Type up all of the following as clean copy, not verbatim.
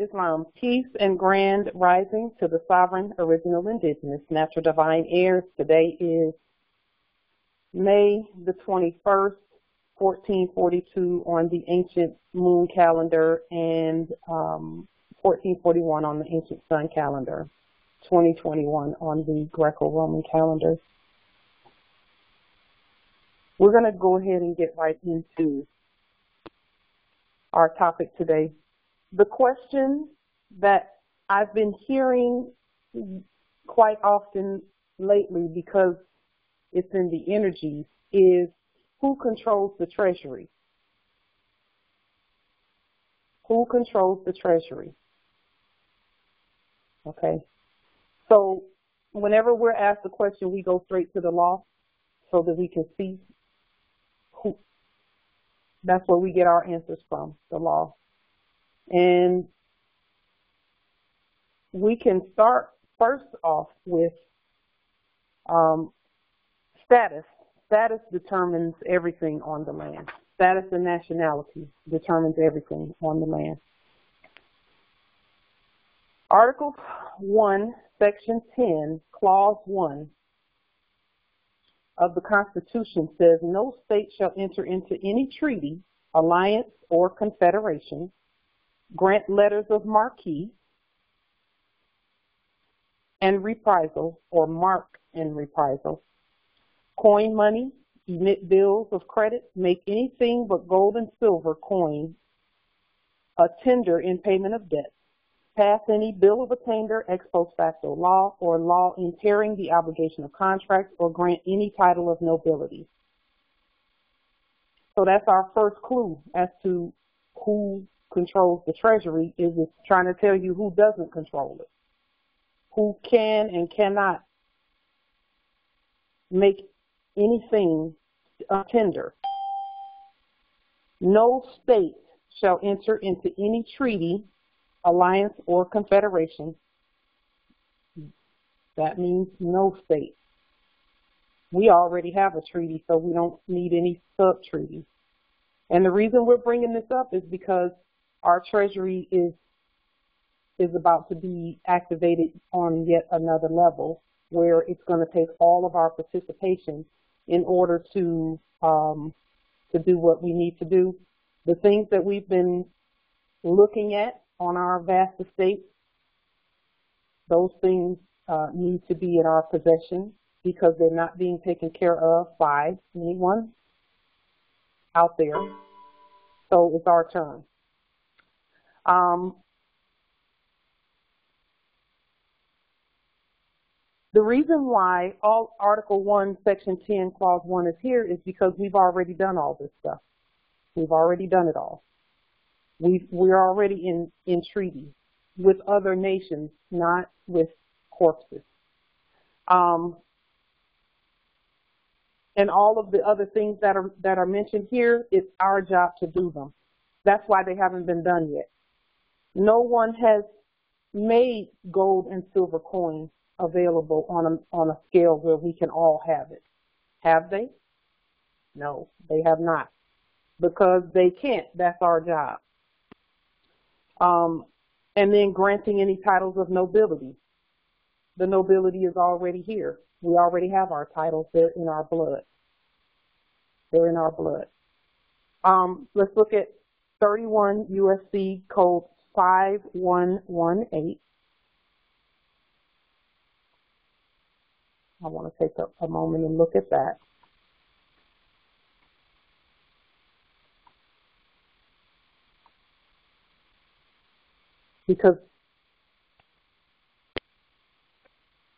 Islam, peace and grand rising to the sovereign, original, indigenous, natural divine heirs. Today is May the 21st, 1442 on the ancient moon calendar and 1441 on the ancient sun calendar, 2021 on the Greco-Roman calendar. We're going to go ahead and get right into our topic today. The question that I've been hearing quite often lately, because it's in the energy, is who controls the treasury? Who controls the treasury? Okay. So whenever we're asked the question, we go straight to the law so that we can see who. That's where we get our answers from, the law. And we can start first off with status. Status determines everything on the land. Status and nationality determines everything on the land. Article 1, Section 10, Clause 1 of the Constitution says, no state shall enter into any treaty, alliance, or confederation, grant letters of marque and reprisal, or mark and reprisal, coin money, emit bills of credit, make anything but gold and silver coin a tender in payment of debt, pass any bill of attainder ex post facto law, or law impairing the obligation of contracts, or grant any title of nobility. So that's our first clue as to who controls the treasury. Is it's trying to tell you who doesn't control it, who can and cannot make anything a tender. No state shall enter into any treaty, alliance, or confederation. That means no state. We already have a treaty, so we don't need any sub-treaty. And the reason we're bringing this up is because our treasury is about to be activated on yet another level, where it's going to take all of our participation in order to do what we need to do. The things that we've been looking at on our vast estate, those things need to be in our possession, because they're not being taken care of by anyone out there. So it's our turn. The reason why all Article 1, Section 10, Clause 1 is here is because we've already done all this stuff. We've already done it all. We're already in treaty with other nations, not with corpses. And all of the other things that are mentioned here, it's our job to do them. That's why they haven't been done yet. No one has made gold and silver coins available on a scale where we can all have it. Have they? No, they have not, because they can't. That's our job. And then granting any titles of nobility. The nobility is already here. We already have our titles. They're in our blood. They're in our blood. Let's look at 31 USC Code 5118. I want to take a moment and look at that. Because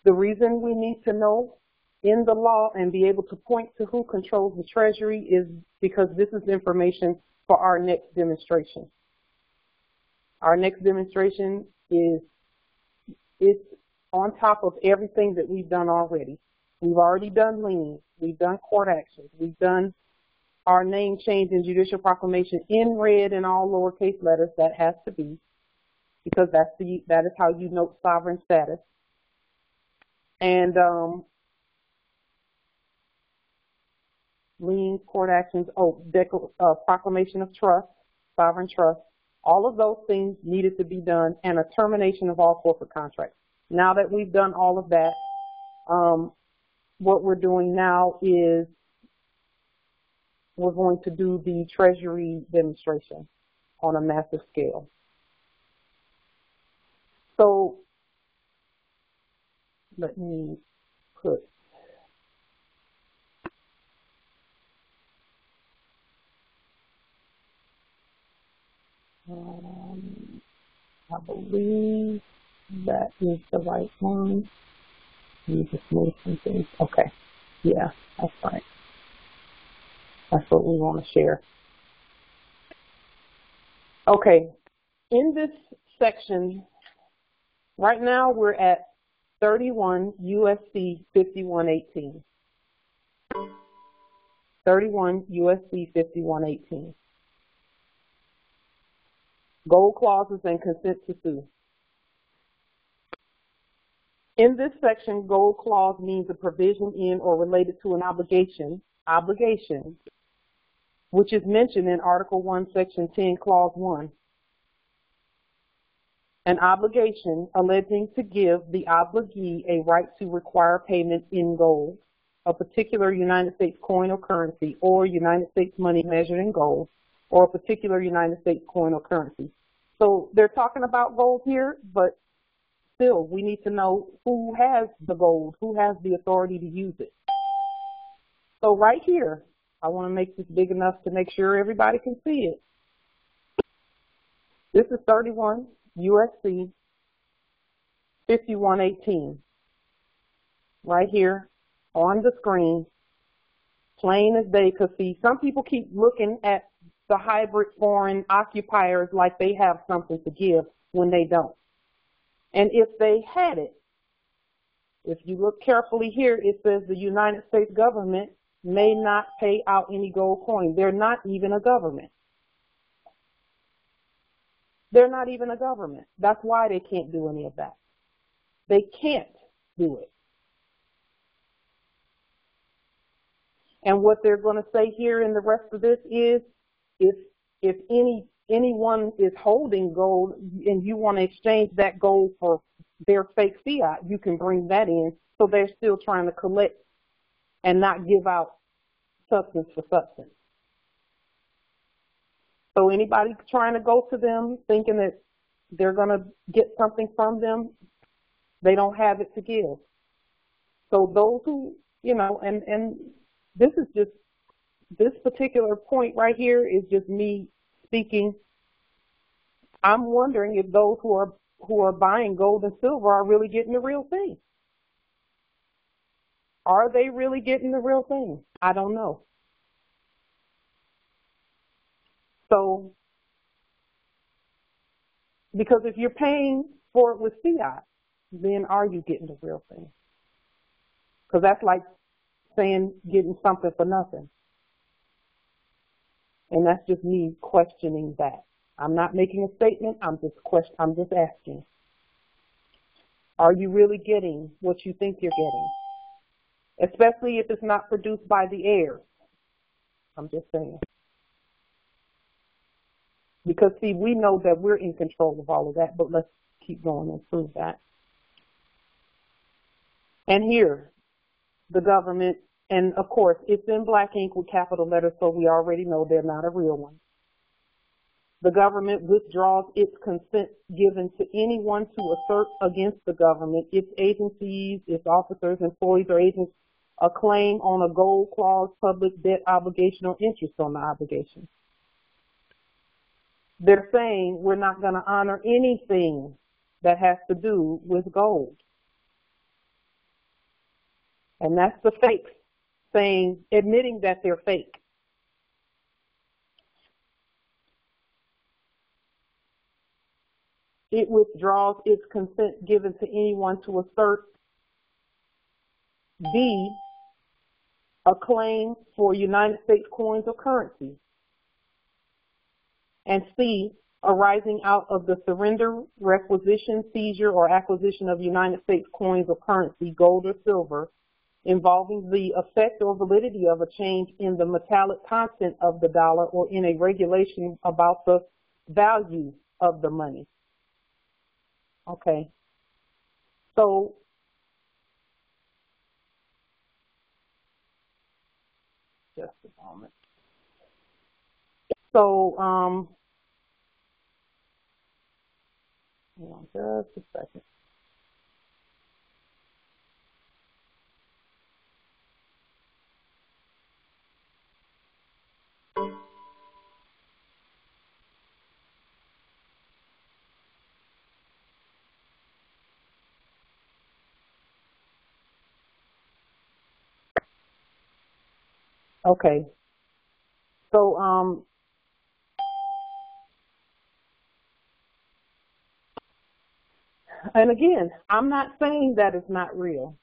the reason we need to know in the law and be able to point to who controls the treasury is because this is information for our next demonstration. Our next demonstration is on top of everything that we've done already. We've already done liens. We've done court actions. We've done our name change and judicial proclamation in red and all lowercase letters. That has to be, because that is how you note sovereign status. And liens, court actions, proclamation of trust, sovereign trust, All of those things needed to be done, and a termination of all corporate contracts. Now that we've done all of that, what we're doing now is we're going to do the treasury demonstration on a massive scale. So let me put I believe that is the right one. Let me just move some things. Okay. Yeah, that's right. That's what we want to share. Okay. In this section, right now we're at 31 USC 5118. 31 USC 5118. Gold clauses and consent to sue. In this section, gold clause means a provision in or related to an obligation, which is mentioned in Article 1, Section 10, Clause 1. An obligation alleging to give the obligee a right to require payment in gold, a particular United States coin or currency, or United States money measured in gold, or a particular United States coin or currency. So they're talking about gold here, but still we need to know who has the gold, who has the authority to use it. So right here, I want to make this big enough to make sure everybody can see it. This is 31 USC 5118. Right here on the screen, plain as day, because see, some people keep looking at the hybrid foreign occupiers like they have something to give when they don't. And if they had it, if you look carefully here, it says the United States government may not pay out any gold coin. They're not even a government. They're not even a government. That's why they can't do any of that. They can't do it. And what they're going to say here in the rest of this is, if anyone is holding gold and you want to exchange that gold for their fake fiat, you can bring that in. So they're still trying to collect and not give out substance for substance. So anybody trying to go to them thinking that they're going to get something from them, they don't have it to give. So those who, you know, and this is just, this particular point right here is just me speaking. I'm wondering if those who are buying gold and silver are really getting the real thing. Are they really getting the real thing? I don't know. So, because if you're paying for it with fiat, then are you getting the real thing? Because that's like saying getting something for nothing. And that's just me questioning that. I'm not making a statement, I'm just asking. Are you really getting what you think you're getting? Especially if it's not produced by the heirs. I'm just saying. Because, see, we know that we're in control of all of that, but let's keep going and prove that. And here, the government, and of course, it's in black ink with capital letters, so we already know they're not a real one. The government withdraws its consent given to anyone to assert against the government, its agencies, its officers, employees, or agents, a claim on a gold clause, public debt obligation, or interest on the obligation. They're saying we're not going to honor anything that has to do with gold. And that's the fakes saying, admitting that they're fake. It withdraws its consent given to anyone to assert B, a claim for United States coins or currency, and C, arising out of the surrender, requisition, seizure, or acquisition of United States coins or currency, gold or silver, involving the effect or validity of a change in the metallic content of the dollar or in a regulation about the value of the money. Okay. So just a moment. So hold on just a second. Okay. So and again, I'm not saying that it's not real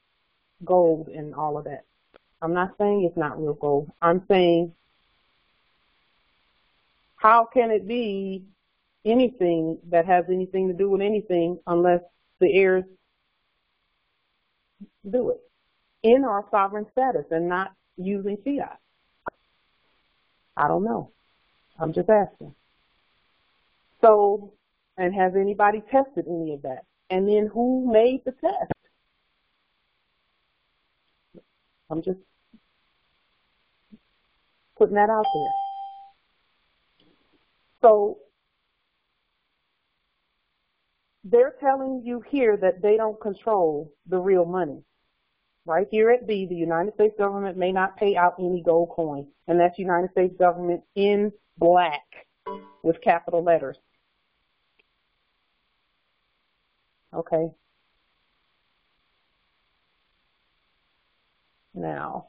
gold and all of that. I'm not saying it's not real gold. I'm saying, how can it be anything that has anything to do with anything unless the heirs do it in our sovereign status and not using fiat? I don't know. I'm just asking. So, and has anybody tested any of that? And then who made the test? I'm just putting that out there. So they're telling you here that they don't control the real money. Right here at B, the United States government may not pay out any gold coin. And that's United States government in black with capital letters. Okay. Now,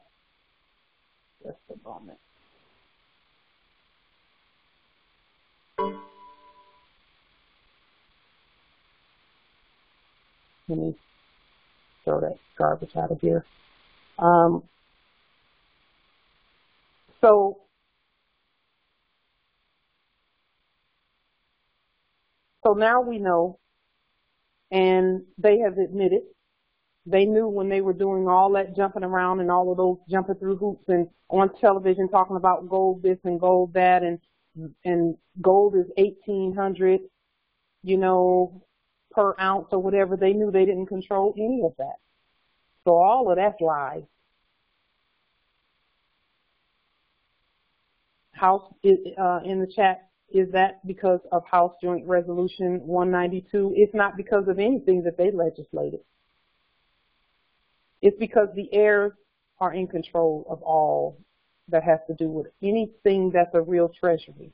just a moment. Let me throw that garbage out of here. So now we know, and they have admitted, they knew when they were doing all that jumping around and all of those jumping through hoops and on television talking about gold this and gold that, and gold is 1,800, you know, per ounce or whatever. They knew they didn't control any of that. So all of that's lies. House in the chat, is that because of House Joint Resolution 192? It's not because of anything that they legislated. It's because the heirs are in control of all that has to do with anything that's a real treasury.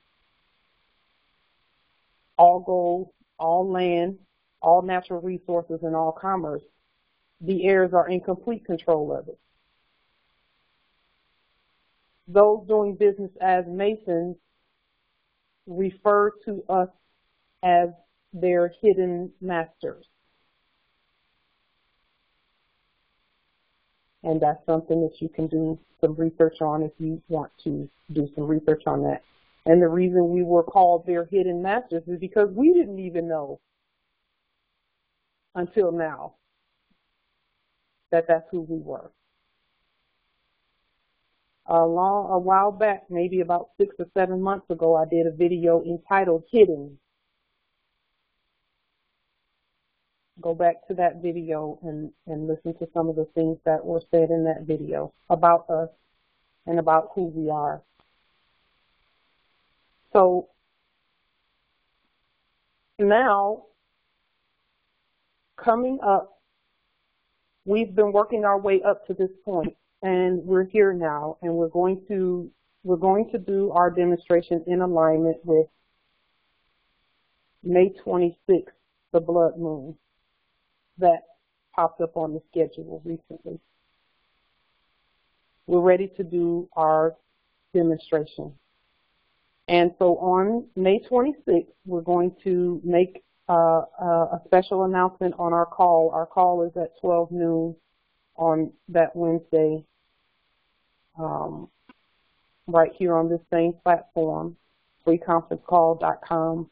All gold, all land, all natural resources, and all commerce. The heirs are in complete control of it. Those doing business as Masons refer to us as their hidden masters. And that's something that you can do some research on if you want to do some research on that. And the reason we were called their hidden masters is because we didn't even know until now that that's who we were. A while back, maybe about 6 or 7 months ago, I did a video entitled Hidden. Go back to that video and listen to some of the things that were said in that video about us and about who we are. So now, coming up, we've been working our way up to this point, and we're here now, and we're going to do our demonstration in alignment with May 26th, the blood moon that popped up on the schedule recently. We're ready to do our demonstration. And so on May 26th, we're going to make a special announcement on our call. Our call is at 12 noon on that Wednesday, right here on this same platform, freeconferencecall.com,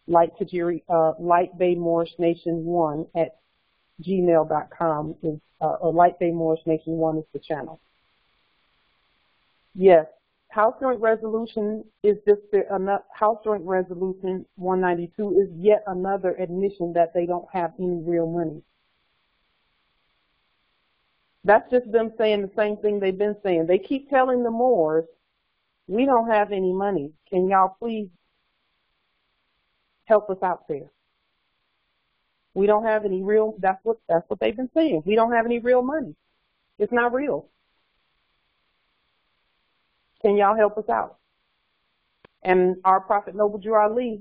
lightbaymoorishnation1 at gmail.com is, or lightbaymoorishnation1 is the channel. Yes, House Joint Resolution is just House Joint Resolution 192 is yet another admission that they don't have any real money. That's just them saying the same thing they've been saying. They keep telling the Moors, we don't have any money. Can y'all please help us out there? We don't have any real, that's what they've been saying. We don't have any real money. It's not real. Can y'all help us out? And our Prophet Noble Drew Ali,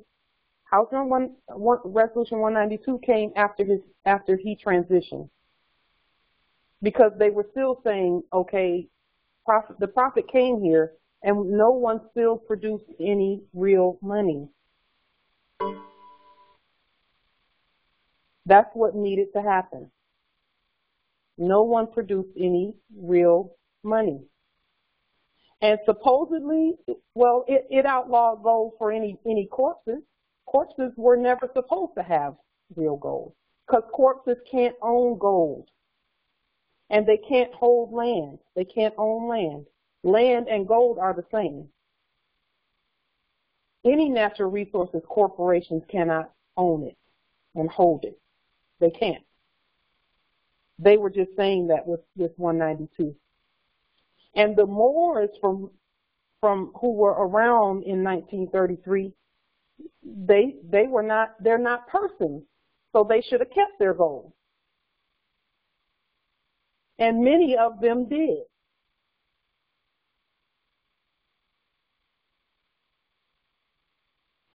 House Joint Resolution 192 came after he transitioned. Because they were still saying, okay, the Prophet came here and no one still produced any real money. That's what needed to happen. No one produced any real money. And supposedly, well, it outlawed gold for any corpses. Corpses were never supposed to have real gold because corpses can't own gold. And they can't hold land. They can't own land. Land and gold are the same. Any natural resources, corporations cannot own it and hold it. They can't. They were just saying that with 192. And the Moors from who were around in 1933, they're not persons, so they should have kept their gold. And many of them did.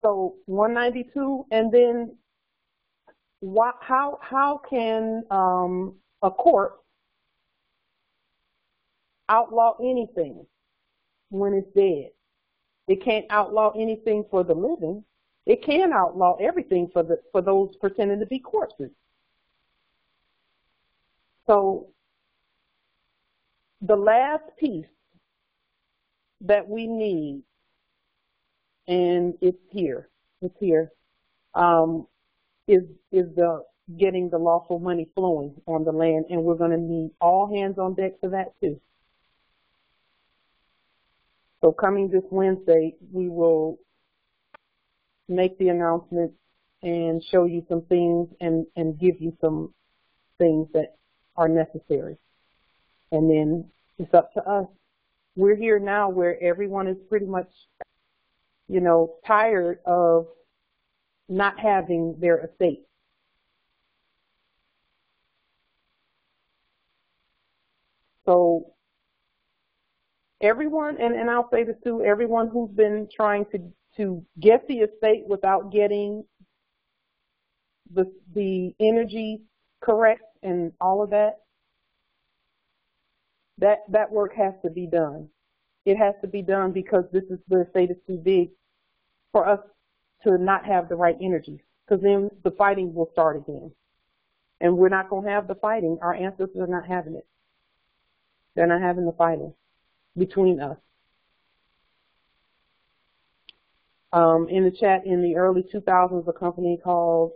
So 192, and then how can a court outlaw anything when it's dead? It can't outlaw anything for the living. It can outlaw everything for those pretending to be corpses. So the last piece that we need, and it's here, is the getting the lawful money flowing on the land, and we're going to need all hands on deck for that too. So coming this Wednesday, we will make the announcement and show you some things and give you some things that are necessary. And then it's up to us. We're here now where everyone is pretty much, tired of not having their estate. So everyone, and I'll say this too, everyone who's been trying to get the estate without getting the energy correct and all of that work has to be done. It has to be done because the estate is too big for us to not have the right energies, because then the fighting will start again. And we're not going to have the fighting. Our ancestors are not having it. They're not having the fighting between us. In the chat, in the early 2000s, a company called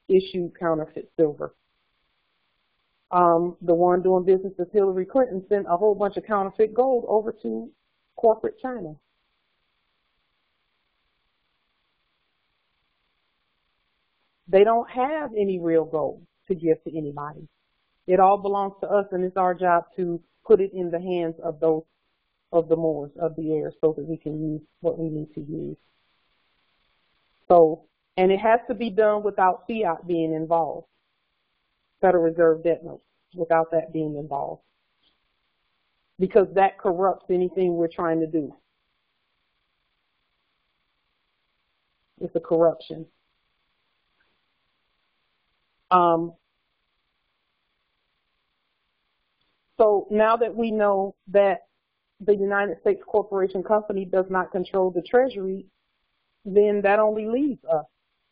issued counterfeit silver. The one doing business with Hillary Clinton sent a whole bunch of counterfeit gold over to corporate China. They don't have any real gold to give to anybody. It all belongs to us, and it's our job to put it in the hands of those, of the Moors of the air, so that we can use what we need to use. So, and it has to be done without fiat being involved. Federal Reserve debt notes, without that being involved. Because that corrupts anything we're trying to do. It's a corruption. So now that we know that the United States Corporation Company does not control the Treasury, then that only leaves us,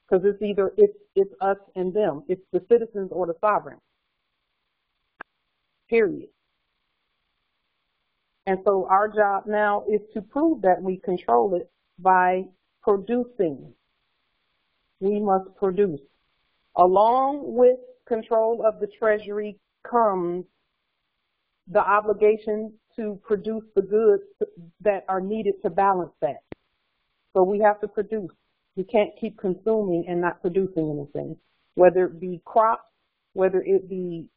because it's either it's us and them. It's the citizens or the sovereign. Period. And so our job now is to prove that we control it by producing. We must produce. Along with control of the Treasury comes the obligation to produce the goods that are needed to balance that. So we have to produce. We can't keep consuming and not producing anything, whether it be crops, whether it be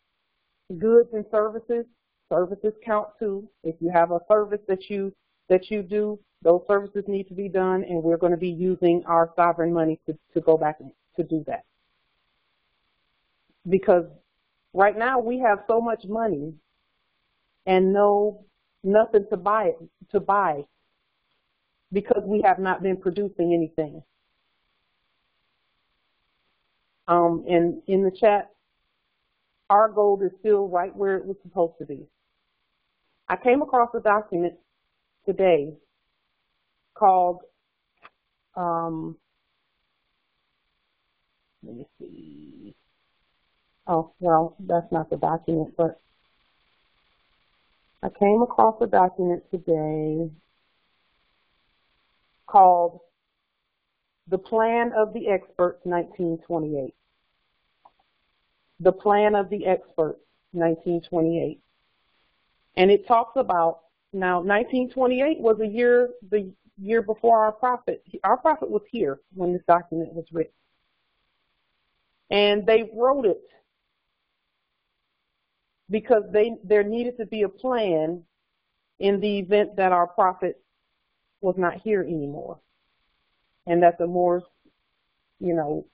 goods and services. Services count too. If you have a service that you do, those services need to be done, and we're going to be using our sovereign money to go back to do that. Because right now we have so much money and nothing to buy because we have not been producing anything. And in the chat, our gold is still right where it was supposed to be. I came across a document today called, let me see. Oh, well, that's not the document, but I came across a document today called The Plan of the Experts, 1928. The Plan of the Experts, 1928. And it talks about, now 1928 was the year before our prophet. Our prophet was here when this document was written. And they wrote it because there needed to be a plan in the event that our prophet was not here anymore. And that the Moors, you know,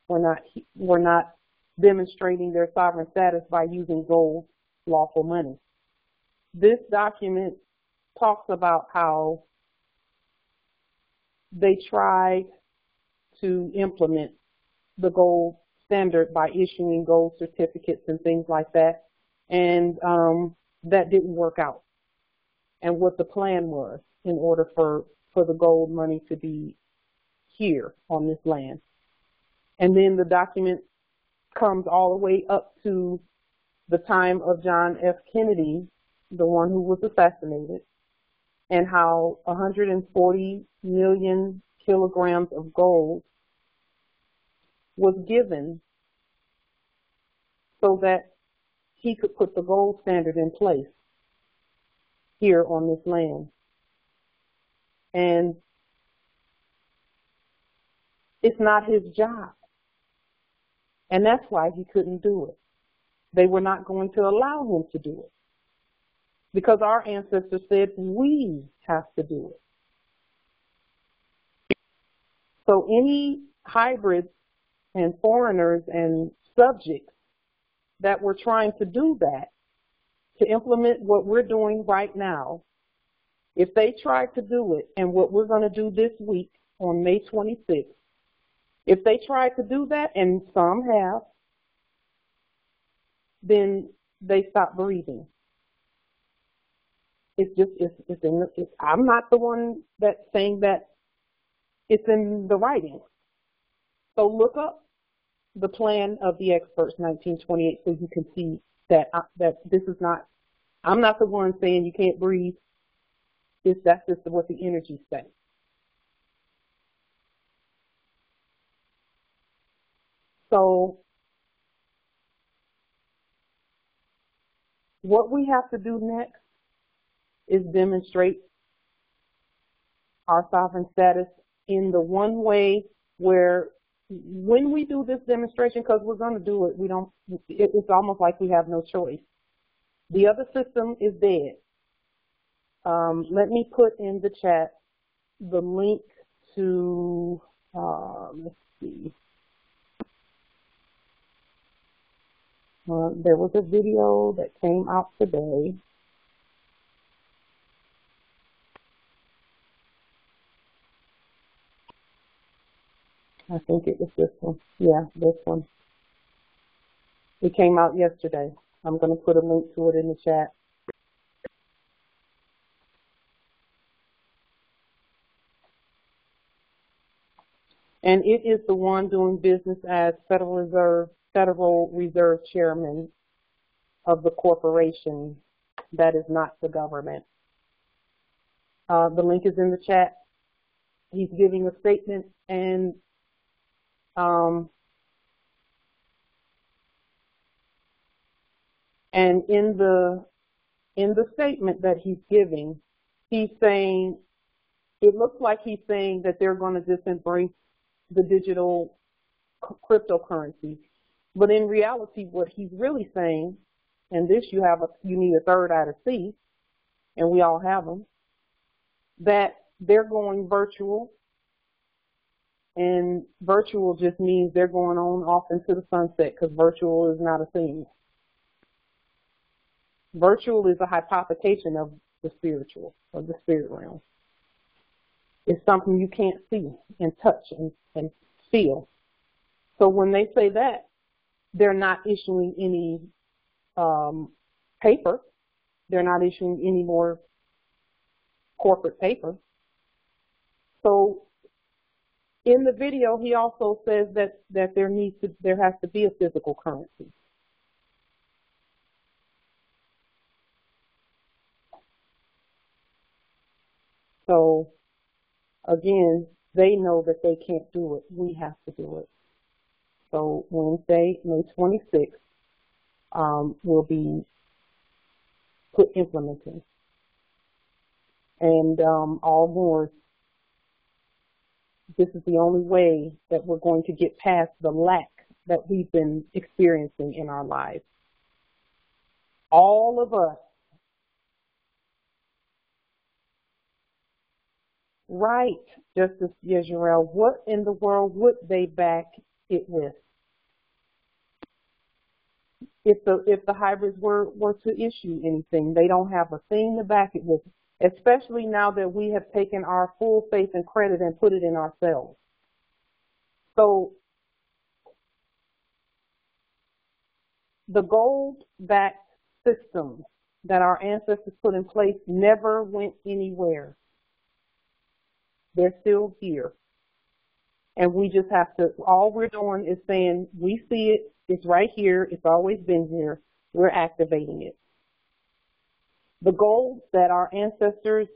were not demonstrating their sovereign status by using gold, lawful money. This document talks about how they tried to implement the gold standard by issuing gold certificates and things like that, and that didn't work out. And what the plan was in order for the gold money to be here on this land. And then the document comes all the way up to the time of John F. Kennedy, the one who was assassinated, and how 140 million kilograms of gold was given so that he could put the gold standard in place here on this land. And it's not his job. And that's why he couldn't do it. They were not going to allow him to do it, because our ancestors said we have to do it. So any hybrids and foreigners and subjects that were trying to do that, to implement what we're doing right now, if they tried to do it, and what we're going to do this week on May 26th, if they tried to do that, and some have, then they stop breathing. I'm not the one that's saying that. It's in the writing. So look up The Plan of the Experts, 1928, so you can see that this is not, I'm not the one saying you can't breathe. That's just what the energy says. So what we have to do next is demonstrate our sovereign status in the one way where when we do this demonstration, because we're going to do it, it's almost like we have no choice. The other system is dead. Let me put in the chat the link to, let's see. There was a video that came out today. I think it was this one. Yeah, this one. It came out yesterday. I'm going to put a link to it in the chat. And it is the one doing business as Federal Reserve Chairman of the corporation that is not the government. The link is in the chat. He's giving a statement, and in in the statement that he's giving, he's saying, it looks like he's saying that they're going to just embrace the digital cryptocurrency. But in reality, what he's really saying, and this you need a third eye to see, and we all have them, that they're going virtual, and virtual just means they're going on off into the sunset, because virtual is not a thing. Virtual is a hypothecation of the spiritual, of the spirit realm. It's something you can't see and touch and feel. So when they say that, they're not issuing any paper. They're not issuing any more corporate paper. So in the video, he also says that there has to be a physical currency. So again, they know that they can't do it. We have to do it. So Wednesday, May 26th, will be put implementing. And all Moors, this is the only way that we're going to get past the lack that we've been experiencing in our lives. All of us. Right, Justice Yezreel, what in the world would they back it with? If the hybrids were to issue anything, they don't have a thing to back it with, especially now that we have taken our full faith and credit and put it in ourselves. So the gold-backed systems that our ancestors put in place never went anywhere. They're still here. And we just have to, all we're doing is saying, we see it, it's right here, it's always been here, we're activating it. The gold that our ancestors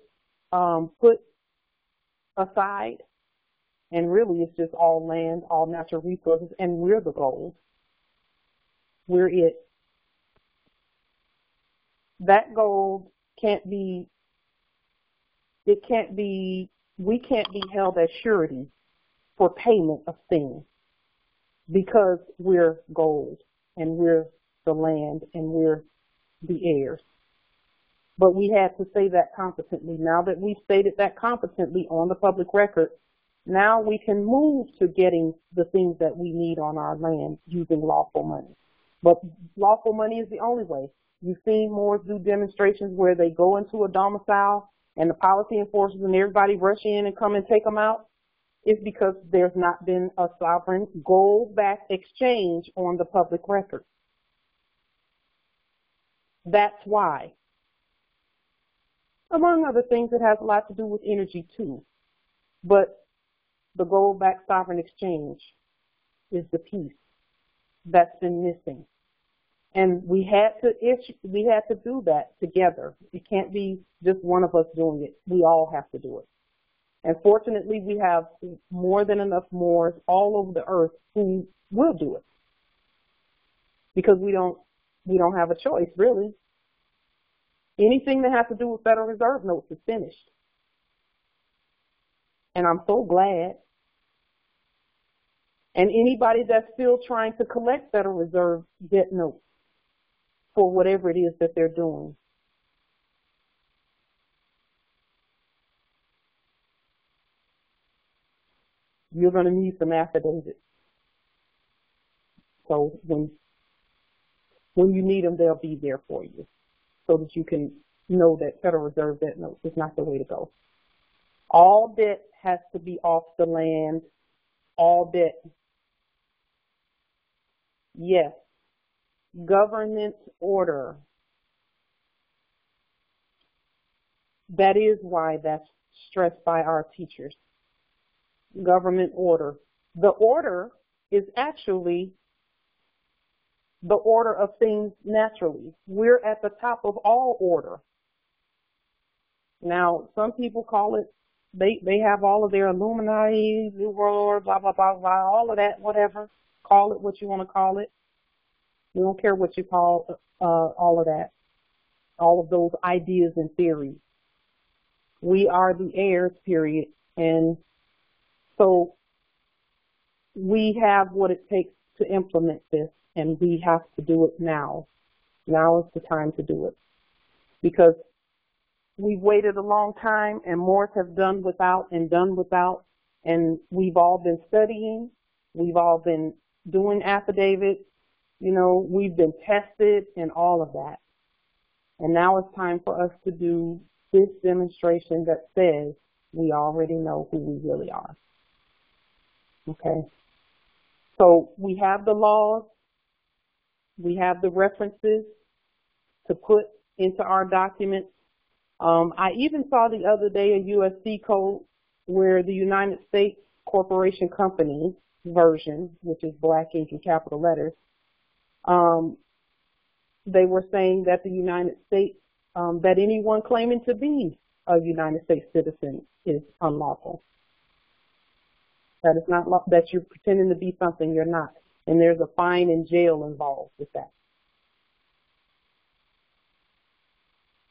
put aside, and really it's just all land, all natural resources, and we're the gold. We're it. That gold can't be, we can't be held as surety for payment of things because we're gold and we're the land and we're the heirs. But we had to say that competently. Now that we've stated that competently on the public record, now we can move to getting the things that we need on our land using lawful money. But lawful money is the only way. You've seen Moors do demonstrations where they go into a domicile and the policy enforcers and everybody rush in and come and take them out. It's because there's not been a sovereign gold-backed exchange on the public record. That's why. Among other things, it has a lot to do with energy too. But the gold-backed sovereign exchange is the piece that's been missing. And we had to do that together. It can't be just one of us doing it. We all have to do it. And fortunately, we have more than enough Moors all over the earth who will do it. Because we don't have a choice, really. Anything that has to do with Federal Reserve notes is finished. And I'm so glad. And anybody that's still trying to collect Federal Reserve debt notes for whatever it is that they're doing, you're going to need some affidavits. So when you need them, they'll be there for you so that you can know that Federal Reserve debt notes is not the way to go. All debt has to be off the land. All debt. Yes. Government order. That is why that's stressed by our teachers. Government order. The order is actually the order of things naturally. We're at the top of all order. Now, some people call it, they have all of their Illuminati, New World, blah, blah, blah, blah, all of that, whatever. Call it what you want to call it. We don't care what you call all of that. all of those ideas and theories. We are the heirs, period. And so we have what it takes to implement this, and we have to do it now. Now is the time to do it. Because we've waited a long time, and Moors have done without, and we've all been studying. We've all been doing affidavits. You know, we've been tested and all of that. And now it's time for us to do this demonstration that says we already know who we really are. Okay? So we have the laws. We have the references to put into our documents. I even saw the other day a USC code where the United States Corporation Company version, which is black ink and capital letters, they were saying that the United States, that anyone claiming to be a United States citizen is unlawful. That is not that you're pretending to be something you're not, and there's a fine and jail involved with that.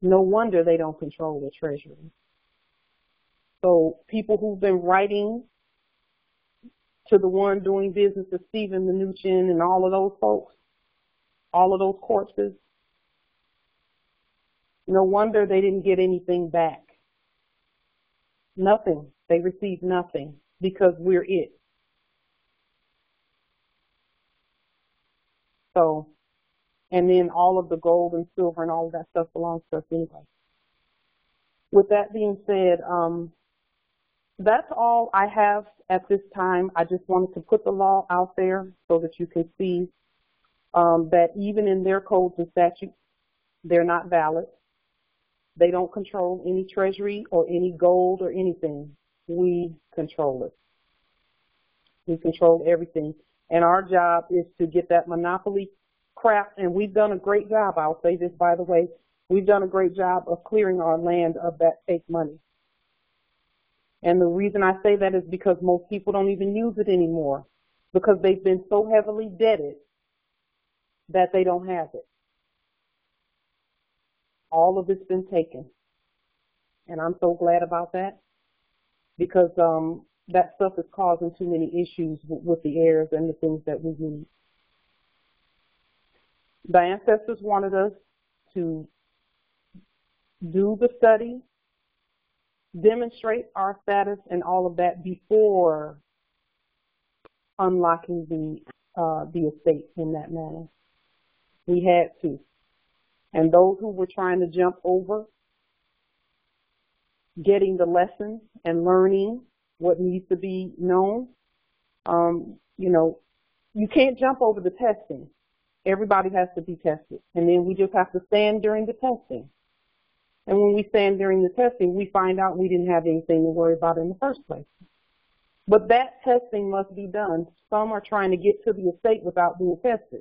No wonder they don't control the treasury. So people who've been writing to the one doing business with Stephen Mnuchin and all of those folks, all of those corpses, no wonder they didn't get anything back. Nothing. They received nothing because we're it. So, and then all of the gold and silver and all of that stuff belongs to us anyway. With that being said, that's all I have at this time. I just wanted to put the law out there so that you can see that even in their codes and statutes, they're not valid. They don't control any treasury or any gold or anything. We control it. We control everything. And our job is to get that monopoly crap, and we've done a great job. I'll say this, by the way. We've done a great job of clearing our land of that fake money. And the reason I say that is because most people don't even use it anymore because they've been so heavily debted that they don't have it. All of it's been taken. And I'm so glad about that because that stuff is causing too many issues with the heirs and the things that we need. The ancestors wanted us to do the study, demonstrate our status and all of that before unlocking the estate in that manner. We had to. And those who were trying to jump over getting the lessons and learning what needs to be known, you know, you can't jump over the testing. Everybody has to be tested. And then we just have to stand during the testing. And when we stand during the testing, we find out we didn't have anything to worry about in the first place. But that testing must be done. Some are trying to get to the estate without being tested.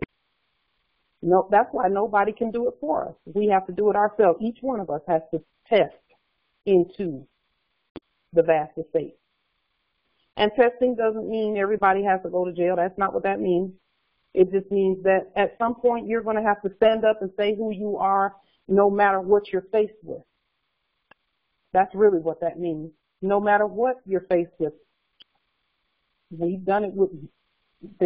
No, that's why nobody can do it for us. We have to do it ourselves. Each one of us has to test into the vast estate. And testing doesn't mean everybody has to go to jail. That's not what that means. It just means that at some point you're going to have to stand up and say who you are no matter what you're faced with. That's really what that means. No matter what you're faced with. We've done it with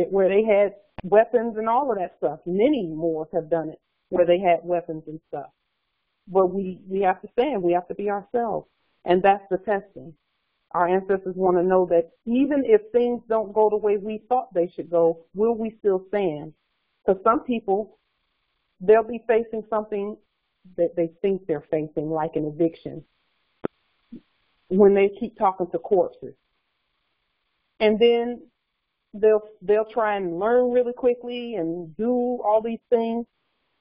where they had weapons and all of that stuff. Many Moors have done it where they had weapons and stuff. But we have to stand. We have to be ourselves. And that's the testing. Our ancestors want to know that even if things don't go the way we thought they should go, will we still stand? Because some people, they'll be facing something that they think they're facing, like an eviction, when they keep talking to corpses. And then they'll try and learn really quickly and do all these things.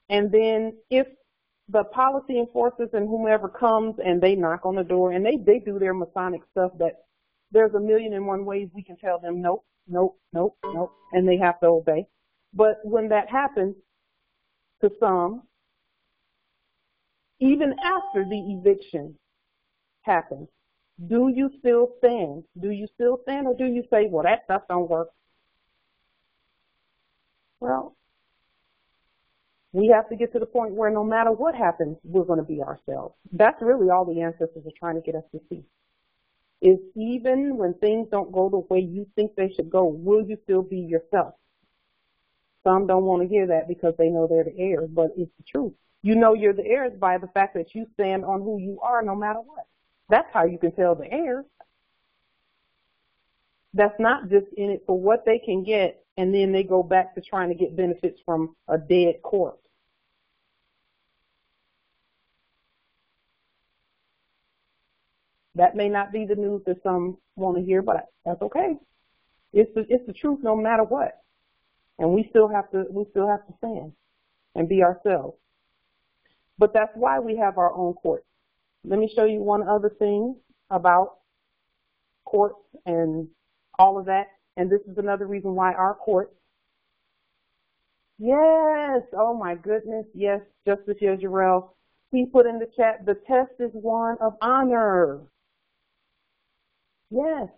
And then if the policy enforcers and whomever comes and they knock on the door and they do their Masonic stuff that there's 1,000,001 ways we can tell them nope, nope, nope, nope, and they have to obey. But when that happens to some, even after the eviction happens, do you still stand? Do you still stand, or do you say, well, that stuff don't work? Well, We have to get to the point where no matter what happens, we're going to be ourselves. That's really all the ancestors are trying to get us to see. Is even when things don't go the way you think they should go, will you still be yourself? Some don't want to hear that because they know they're the heirs, but it's the truth. You know you're the heirs by the fact that you stand on who you are no matter what. That's how you can tell the heirs. That's not just in it for what they can get, and then they go back to trying to get benefits from a dead corpse. That may not be the news that some want to hear, but that's okay. It's the truth no matter what. And we still have to stand and be ourselves. But that's why we have our own courts. Let me show you one other thing about courts and all of that. And this is another reason why our courts. Yes, oh my goodness, yes, Justice Yezreel. He put in the chat, the test is one of honor. Yes.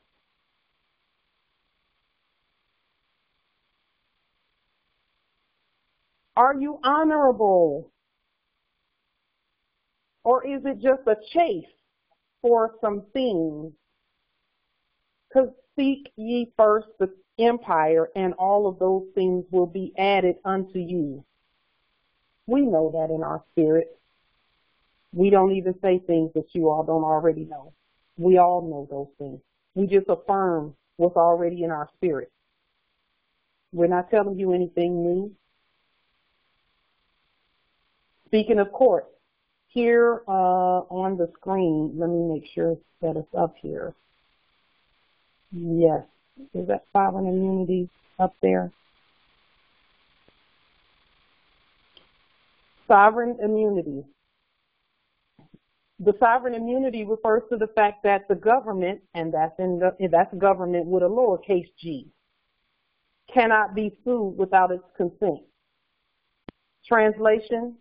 Are you honorable? Or is it just a chase for some things? Because seek ye first the empire, and all of those things will be added unto you. We know that in our spirit. We don't even say things that you all don't already know. We all know those things. We just affirm what's already in our spirit. We're not telling you anything new. Speaking of court, here on the screen, let me make sure that it's up here. Yes. Is that sovereign immunity up there? Sovereign immunity. The sovereign immunity refers to the fact that the government, and that's government with a lowercase g, cannot be sued without its consent. Translation,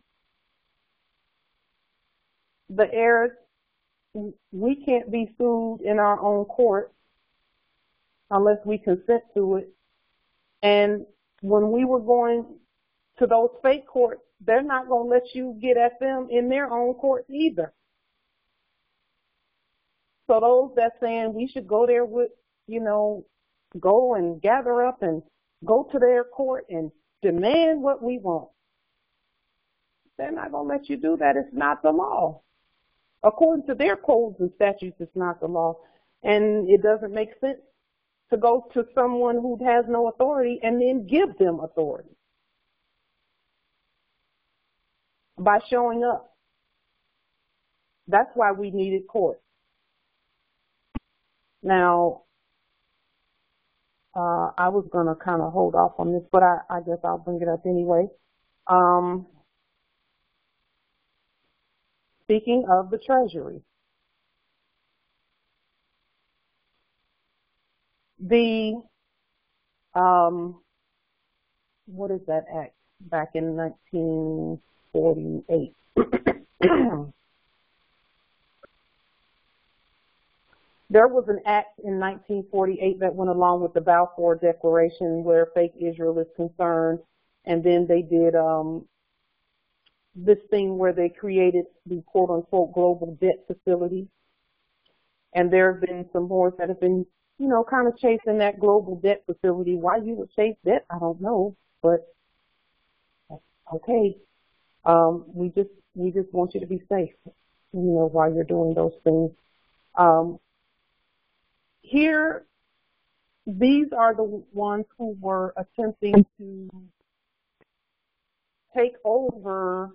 the heirs, we can't be sued in our own court unless we consent to it. And when we were going to those fake courts, they're not going to let you get at them in their own courts either. So those that's saying we should go there with, go and gather up and go to their court and demand what we want, they're not going to let you do that. It's not the law. According to their codes and statutes, it's not the law. And it doesn't make sense to go to someone who has no authority and then give them authority by showing up. That's why we needed court. Now, I was going to kind of hold off on this, but I guess I'll bring it up anyway. Speaking of the treasury, what is that act back in 1948? There was an act in 1948 that went along with the Balfour Declaration where fake Israel is concerned, and then they did this thing where they created the quote-unquote global debt facility. And there have been some more that have been, kind of chasing that global debt facility. Why you would chase debt, I don't know, but okay. We just want you to be safe, while you're doing those things. Here, these are the ones who were attempting to take over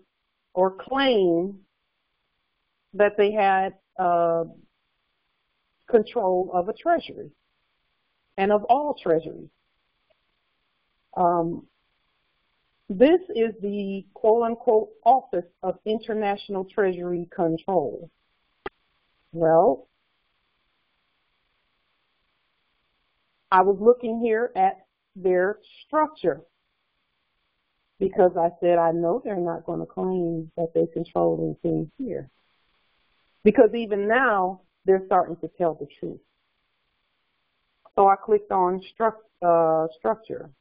or claim that they had control of a treasury and of all treasuries. This is the quote-unquote Office of International Treasury Control. Well, I was looking here at their structure because I said, I know they're not going to claim that they control anything here. Because even now, they're starting to tell the truth. So I clicked on structure.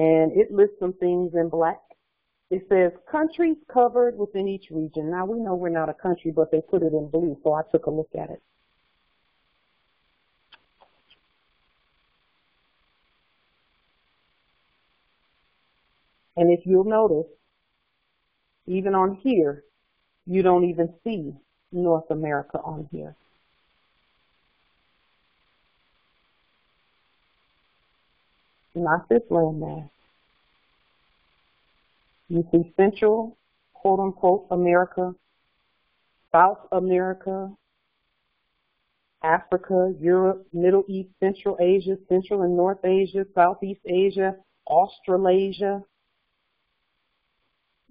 And it lists some things in black. It says countries covered within each region. Now, we know we're not a country, but they put it in blue, so I took a look at it. And if you'll notice, even on here, you don't even see North America on here. Not this landmass. You see Central, quote unquote, America, South America, Africa, Europe, Middle East, Central Asia, Central and North Asia, Southeast Asia, Australasia.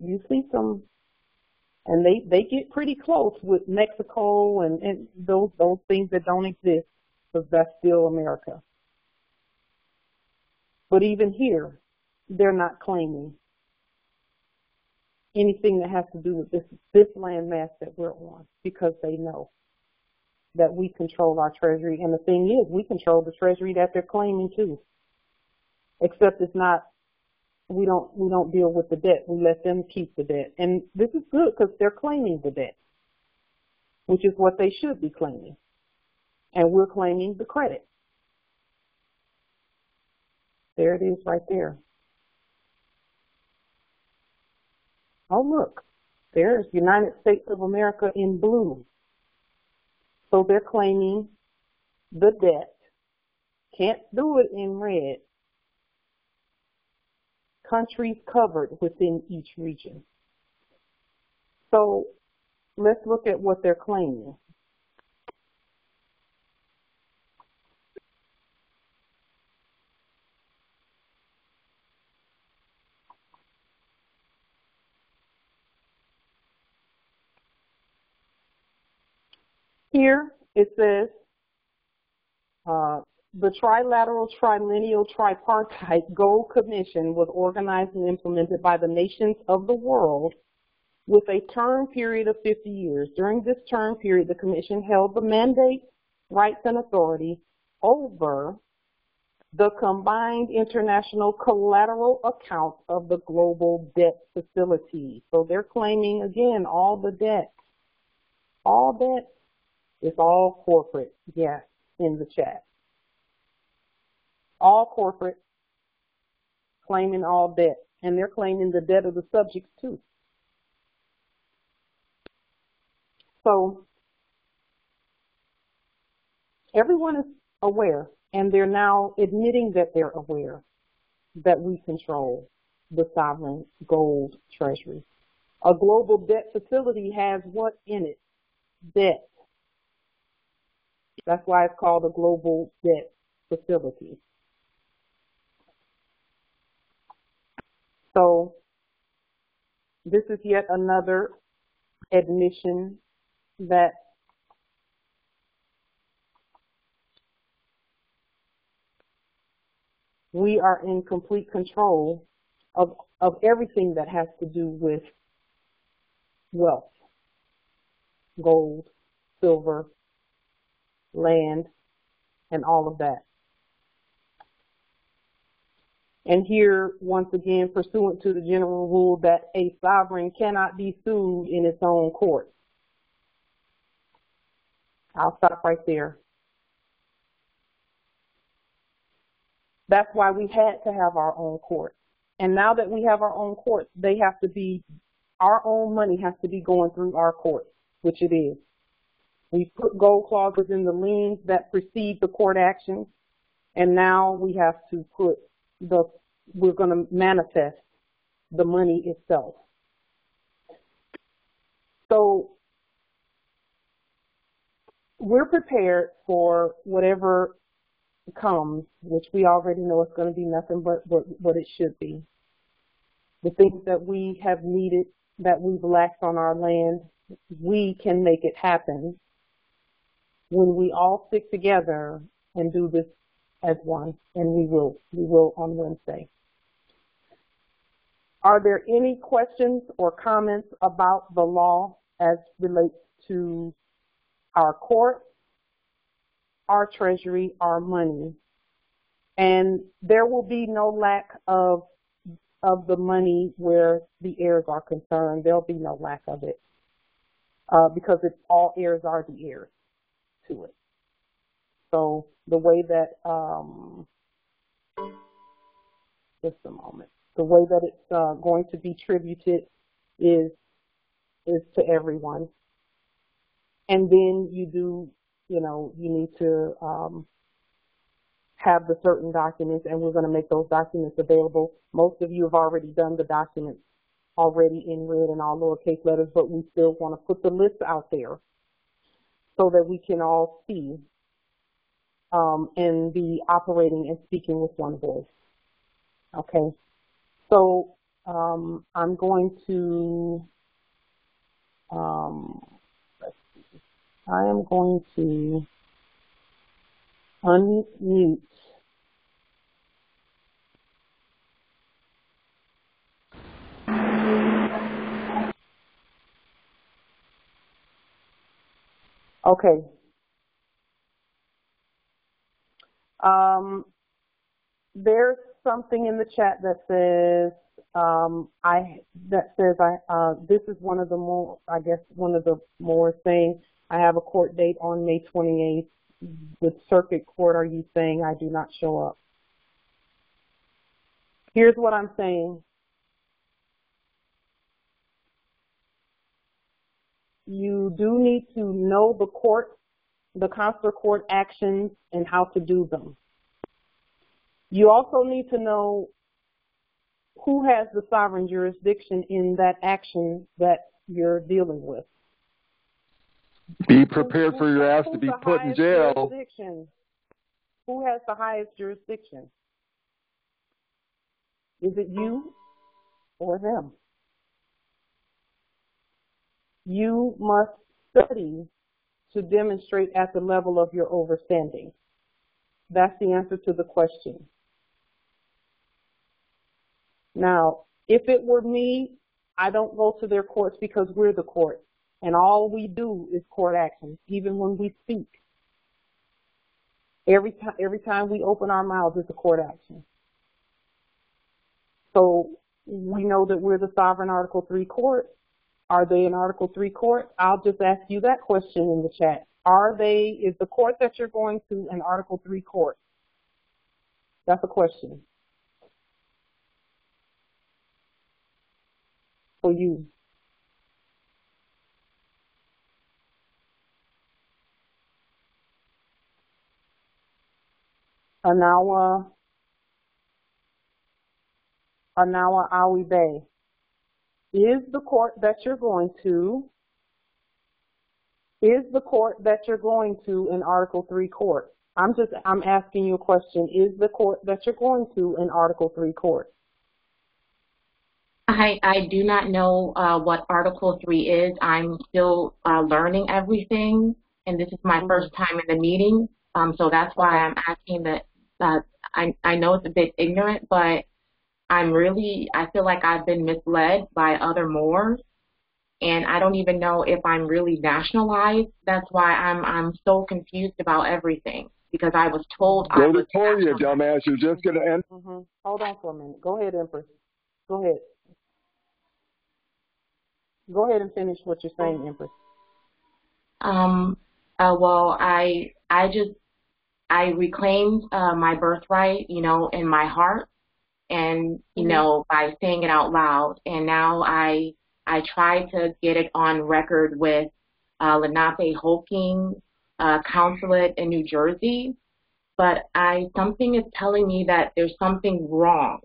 You see some, and they get pretty close with Mexico and those things that don't exist, because that's still America. But even here, they're not claiming anything that has to do with this landmass that we're on, because they know that we control our treasury. And the thing is, we control the treasury that they're claiming too. Except it's not, we don't deal with the debt. We let them keep the debt. And this is good because they're claiming the debt, which is what they should be claiming. And we're claiming the credit. There it is right there. Oh, look, there's United States of America in blue. So they're claiming the debt. Can't do it in red. Countries covered within each region. So let's look at what they're claiming. Here it says the trilateral, triennial, tripartite gold commission was organized and implemented by the nations of the world with a term period of 50 years. During this term period, the commission held the mandate, rights, and authority over the combined international collateral accounts of the global debt facility. So they're claiming, again, all the debt. All debt is all corporate, yes, in the chat. All corporate, claiming all debt. And they're claiming the debt of the subjects too. So everyone is aware, and they're now admitting that they're aware that we control the sovereign gold treasury. A global debt facility has what in it? Debt. That's why it's called a global debt facility. So this is yet another admission that we are in complete control of everything that has to do with wealth, gold, silver, land, and all of that. And here, once again, pursuant to the general rule that a sovereign cannot be sued in its own court. I'll stop right there. That's why we had to have our own court. And now that we have our own courts, they have to be, our own money has to be going through our courts, which it is. We put gold clauses in the liens that precede the court actions, and now we have to put we're going to manifest the money itself. So we're prepared for whatever comes, which we already know it's going to be nothing but what it should be. The things that we have needed, that we've lacked on our land, we can make it happen when we all stick together and do this as one, and we will on Wednesday. Are there any questions or comments about the law as relates to our court, our treasury, our money? And there will be no lack of of the money where the heirs are concerned. There'll be no lack of it because it's all heirs are the heirs to it. So the way that, just a moment, the way that it's going to be tributed is to everyone. And then you do, you know, you need to have the certain documents, and we're going to make those documents available. Most of you have already done the documents already in red and all lowercase letters, but we still want to put the list out there so that we can all see and be operating and speaking with one voice. Okay, so I'm going to, let's see, I am going to unmute okay. There's something in the chat that says this is one of the more, I guess one of the more saying I have a court date on May 28th with circuit court. Are you saying I do not show up? Here's what I'm saying. You do need to know the court, the consular court actions and how to do them. You also need to know who has the sovereign jurisdiction in that action that you're dealing with. Be prepared for your ass to be put in jail. Who has the highest jurisdiction? Is it you or them? You must study to demonstrate at the level of your overstanding. That's the answer to the question. Now, if it were me, I don't go to their courts because we're the court. And all we do is court actions, even when we speak. Every time we open our mouths, it's a court action. So we know that we're the sovereign Article 3 court. Are they an Article 3 court? I'll just ask you that question in the chat. Is the court that you're going to an Article 3 court? That's a question for you. Anawa Awibe. Is the court that you're going to an Article 3 court? I'm asking you a question. Is the court that you're going to an Article 3 court? I do not know what Article 3 is. I'm still learning everything, and this is my first time in the meeting, so that's why I'm asking that. I know it's a bit ignorant, but I feel like I've been misled by other Moors, and I don't even know if I'm really nationalized. That's why I'm so confused about everything, because I was told I was nationalized. Go to dumbass. You're just going to end. Hold on for a minute. Go ahead, Empress. Go ahead. Go ahead and finish what you're saying, Empress. Well, I reclaimed my birthright, you know, in my heart, and you know, by saying it out loud. And now I try to get it on record with Lenape Hoking consulate in New Jersey, but something is telling me that there's something wrong.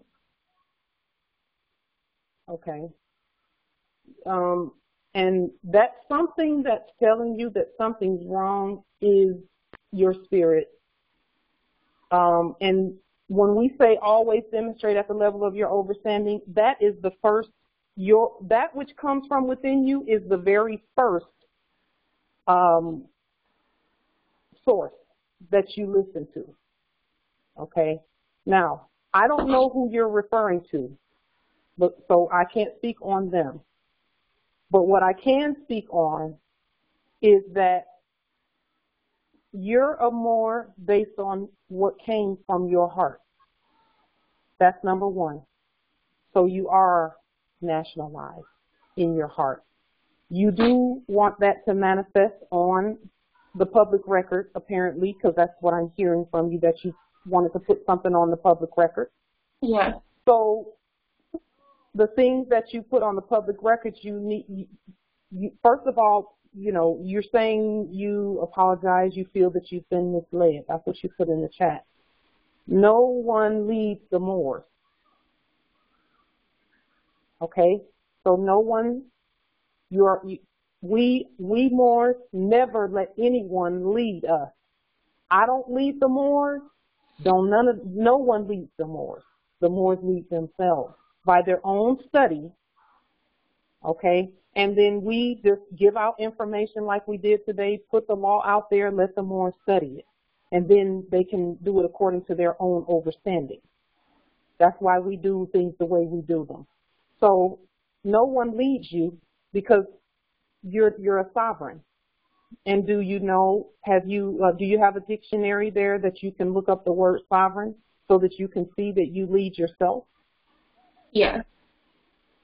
Okay. And that something that's telling you that something's wrong is your spirit. And when we say always demonstrate at the level of your understanding, that is the first, that which comes from within you is the very first source that you listen to. Okay. Now, I don't know who you're referring to, so I can't speak on them. But what I can speak on is that you're a Moor based on what came from your heart. That's number one. So you are nationalized in your heart. You do want that to manifest on the public record, apparently, because that's what I'm hearing from you, that you wanted to put something on the public record. Yes. So the things that you put on the public record, you need, first of all, you know, you're saying you apologize, you feel that you've been misled. That's what you put in the chat. No one leads the Moors. Okay? So no one, we Moors never let anyone lead us. I don't lead the Moors. No one leads the Moors. The Moors lead themselves by their own study. Okay? And then we just give out information like we did today, put the law out there, let the Moors study it. And then they can do it according to their own understanding. That's why we do things the way we do them. So no one leads you because you're a sovereign. And do you know, do you have a dictionary there that you can look up the word sovereign so that you can see that you lead yourself? Yeah.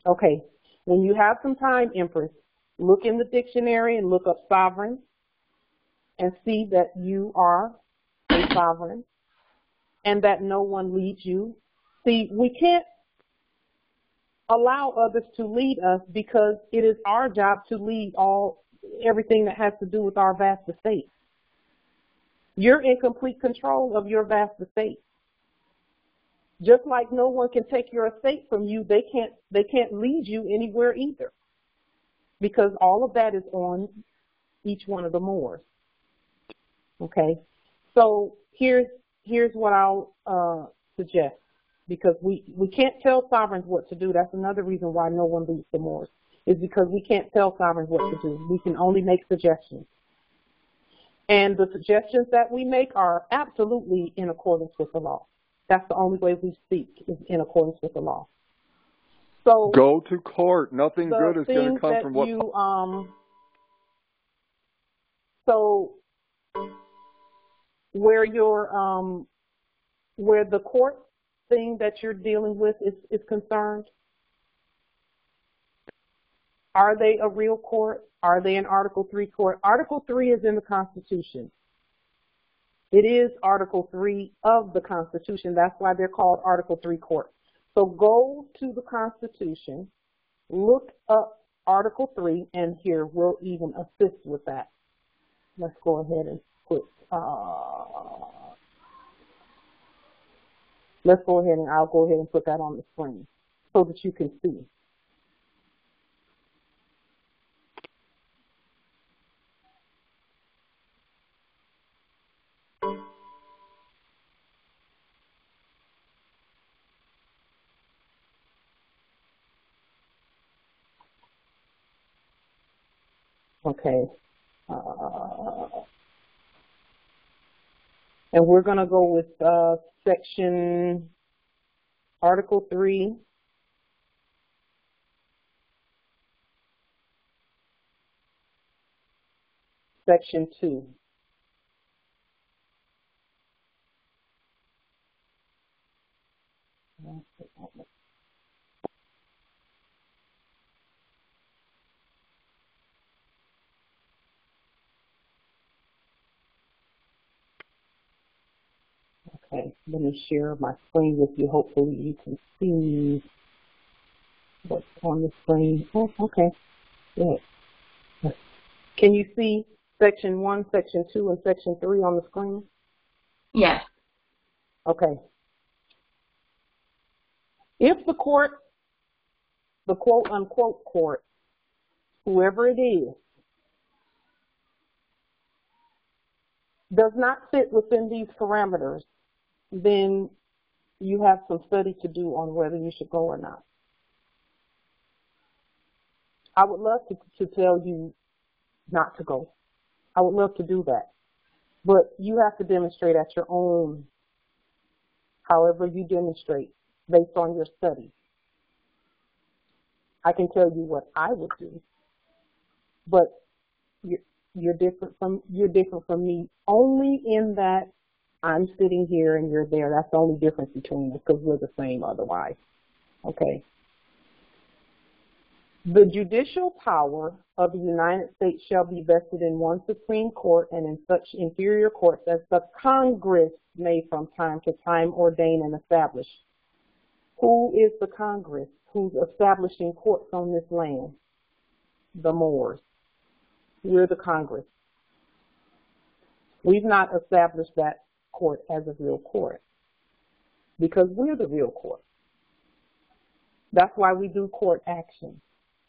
Okay. When you have some time, Empress, look in the dictionary and look up sovereign and see that you are a sovereign and that no one leads you. See, we can't allow others to lead us because it is our job to lead everything that has to do with our vast estate. You're in complete control of your vast estate. Just like no one can take your estate from you, they can't lead you anywhere either, because all of that is on each one of the Moors. Okay, so here's what I'll suggest, because we can't tell sovereigns what to do. That's another reason why no one leads the Moors, is because we can't tell sovereigns what to do. We can only make suggestions. And the suggestions that we make are absolutely in accordance with the law. That's the only way we speak, is in accordance with the law. So go to court. Nothing good is going to come from what. So where the court thing that you're dealing with is concerned, are they a real court? Are they an Article 3 court? Article 3 is in the Constitution. It is Article 3 of the Constitution. That's why they're called Article 3 courts. So go to the Constitution, look up Article 3, and here we'll even assist with that. Let's go ahead and put, I'll go ahead and put that on the screen so that you can see. Okay. And we're going to go with section Article 3. Section 2. Okay, let me share my screen with you. Hopefully you can see what's on the screen. Oh, okay. Good. Can you see Section 1, Section 2, and Section 3 on the screen? Yes. Okay. If the court, the quote-unquote court, whoever it is, does not fit within these parameters, then you have some study to do on whether you should go or not. I would love to tell you not to go. I would love to do that. But you have to demonstrate at your own, however you demonstrate, based on your study. I can tell you what I would do, but you're different from me only in that I'm sitting here and you're there. That's the only difference between us, because we're the same otherwise. Okay. The judicial power of the United States shall be vested in one Supreme Court and in such inferior courts as the Congress may from time to time ordain and establish. Who is the Congress who's establishing courts on this land? The Moors. We're the Congress. We've not established that court as a real court because we're the real court. That's why we do court action.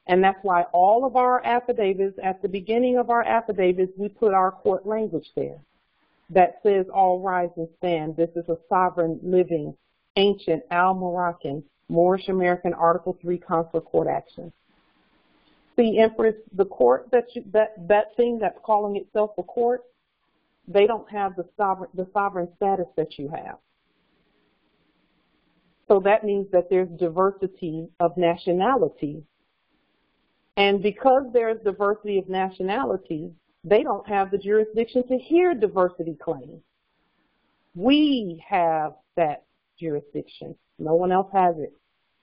And that's why all of our affidavits, at the beginning of our affidavits, we put our court language there that says, all rise and stand. This is a sovereign, living, ancient, Al-Moroccan, Moorish American Article 3 consular court action. See, Empress, the court that thing that's calling itself a court, they don't have the sovereign status that you have. So that means that there's diversity of nationality. And because there's diversity of nationality, they don't have the jurisdiction to hear diversity claims. We have that jurisdiction. No one else has it.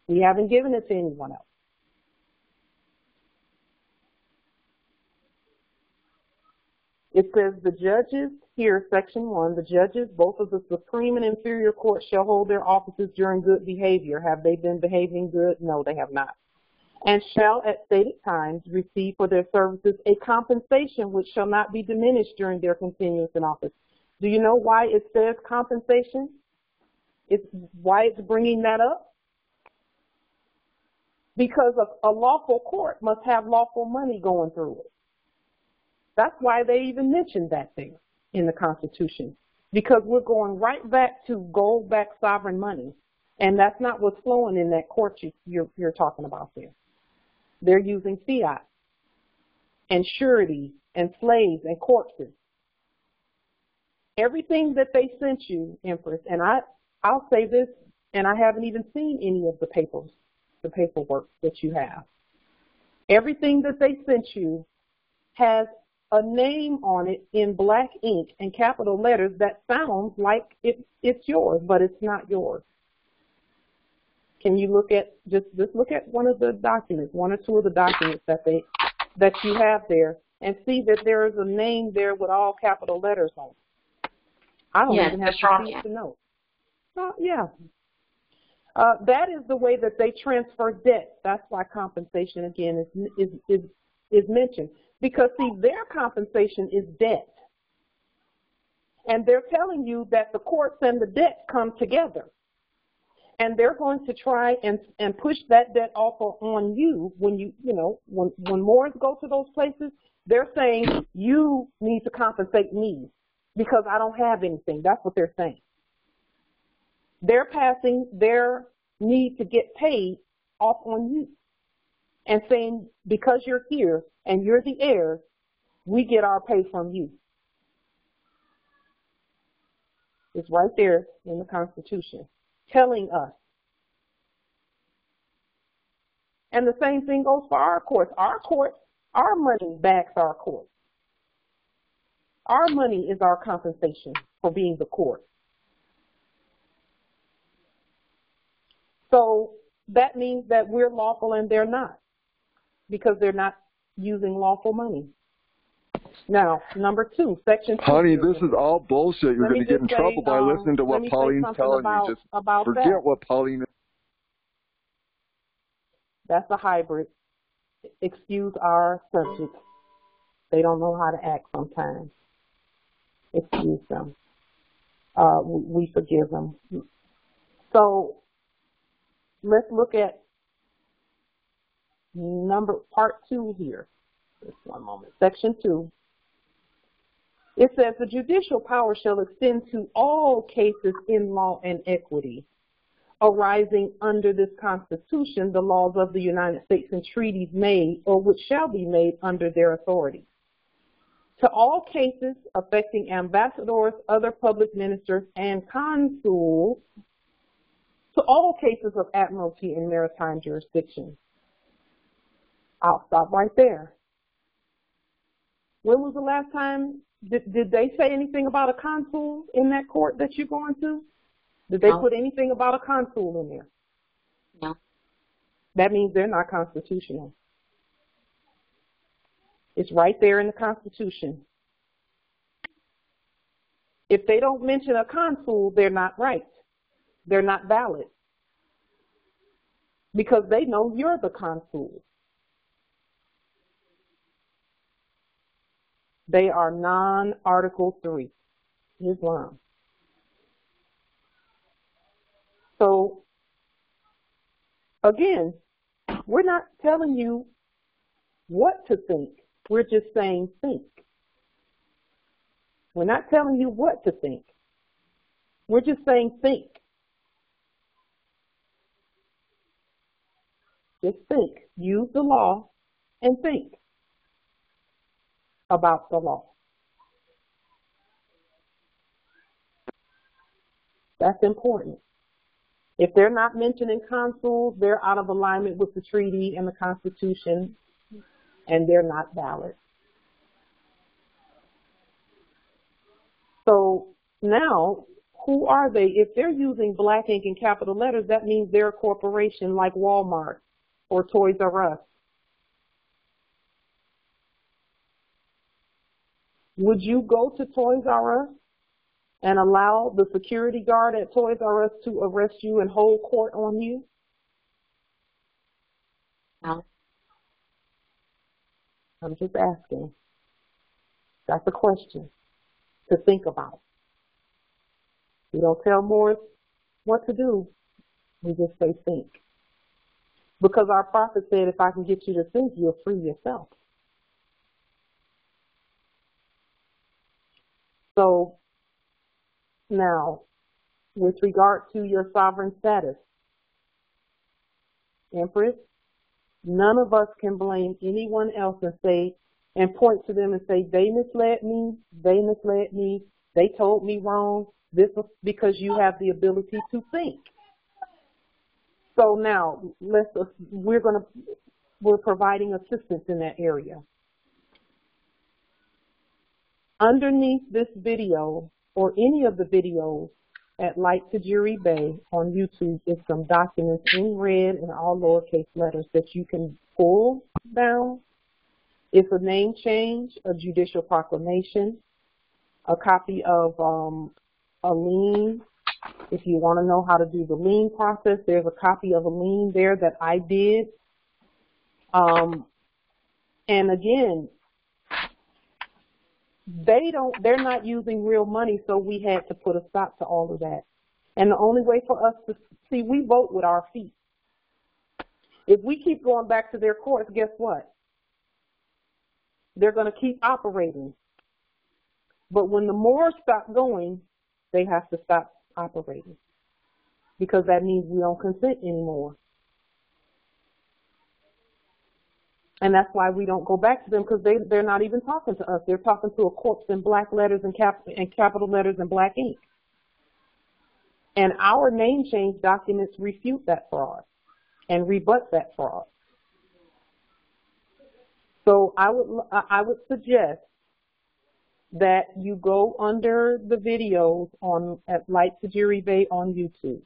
We haven't given it to anyone else. It says the judges, here, section 1, the judges, both of the Supreme and Inferior Court shall hold their offices during good behavior. Have they been behaving good? No, they have not. And shall at stated times receive for their services a compensation which shall not be diminished during their continuance in office. Do you know why it says compensation? It's why it's bringing that up? Because a lawful court must have lawful money going through it. That's why they even mentioned that there in the Constitution, because we're going right back to gold-backed sovereign money, and that's not what's flowing in that court you're talking about there. They're using fiat and surety and slaves and corpses. Everything that they sent you, Empress, and I'll say this, and I haven't even seen any of the paperwork that you have. Everything that they sent you has a name on it in black ink and capital letters that sounds like it's yours, but it's not yours. Can you look at, just look at one of the documents, one or two of the documents that you have there, and see that there is a name there with all capital letters on it. I don't even have to see it to know. Yeah. That is the way that they transfer debt. That's why compensation, again, is mentioned. Because, see, their compensation is debt. And they're telling you that the courts and the debt come together. And they're going to try and push that debt off on you when when Moors go to those places, they're saying you need to compensate me because I don't have anything. That's what they're saying. They're passing their need to get paid off on you and saying because you're here and you're the heirs, we get our pay from you. It's right there in the Constitution, telling us. And the same thing goes for our courts. Our money backs our courts. Our money is our compensation for being the court. So that means that we're lawful and they're not, because they're not using lawful money. Now, number 2, section 2. Honey, this is all bullshit. You're going to get in trouble by listening to what Pauline's telling you. Just forget what Pauline is. That's a hybrid. Excuse our subject. They don't know how to act sometimes. Excuse them. We forgive them. So let's look at part 2 here. Just one moment. Section 2. It says the judicial power shall extend to all cases in law and equity arising under this Constitution, the laws of the United States and treaties made or which shall be made under their authority. To all cases affecting ambassadors, other public ministers, and consuls, to all cases of admiralty and maritime jurisdiction. I'll stop right there. When was the last time, did they say anything about a consul in that court that you're going to? Did they put anything about a consul in there? No. That means they're not constitutional. It's right there in the Constitution. If they don't mention a consul, they're not right. They're not valid. Because they know you're the consul. They are non-Article 3, Islam. So, again, we're not telling you what to think. We're just saying think. We're not telling you what to think. We're just saying think. Just think. Use the law and think about the law. That's important. If they're not mentioning consuls, they're out of alignment with the treaty and the Constitution, and they're not valid. So now, who are they? If they're using black ink and capital letters, that means they're a corporation like Walmart or Toys R Us. Would you go to Toys R Us and allow the security guard at Toys R Us to arrest you and hold court on you? No. I'm just asking. That's a question to think about. We don't tell Morris what to do. We just say think. Because our prophet said, if I can get you to think, you'll free yourself. So now, with regard to your sovereign status, Empress, none of us can blame anyone else and say, and point to them and say, they misled me, they told me wrong. This was because you have the ability to think. So now, we're providing assistance in that area. Underneath this video, or any of the videos at Light Tajiri Bay on YouTube, is some documents in red and all lowercase letters that you can pull down. It's a name change, a judicial proclamation, a copy of a lien. If you want to know how to do the lien process, there's a copy of a lien there that I did. And again, they're not using real money, so we had to put a stop to all of that. And the only way for us to see, we vote with our feet. If we keep going back to their courts, guess what? They're going to keep operating. But when the Moors stop going, they have to stop operating, because that means we don't consent anymore. And that's why we don't go back to them, because they're not even talking to us. They're talking to a corpse in black letters and capital letters and black ink. And our name change documents refute that fraud and rebut that fraud. So I would suggest that you go under the videos at Light Tajiri Bay on YouTube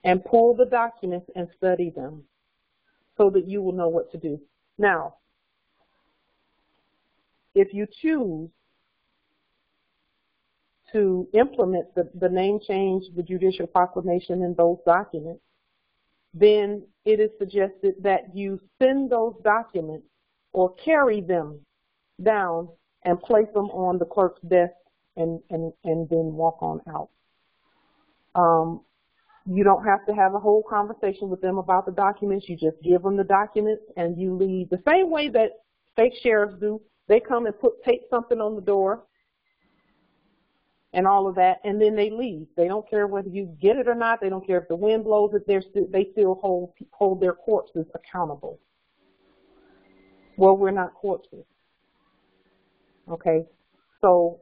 and pull the documents and study them so that you will know what to do. Now, if you choose to implement the name change, the judicial proclamation, and those documents, then it is suggested that you send those documents or carry them down and place them on the clerk's desk and then walk on out. You don't have to have a whole conversation with them about the documents. You just give them the documents and you leave. The same way that fake sheriffs do. They come and tape something on the door and all of that, and then they leave. They don't care whether you get it or not. They don't care if the wind blows it. They still hold their corpses accountable. Well, we're not corpses. Okay, so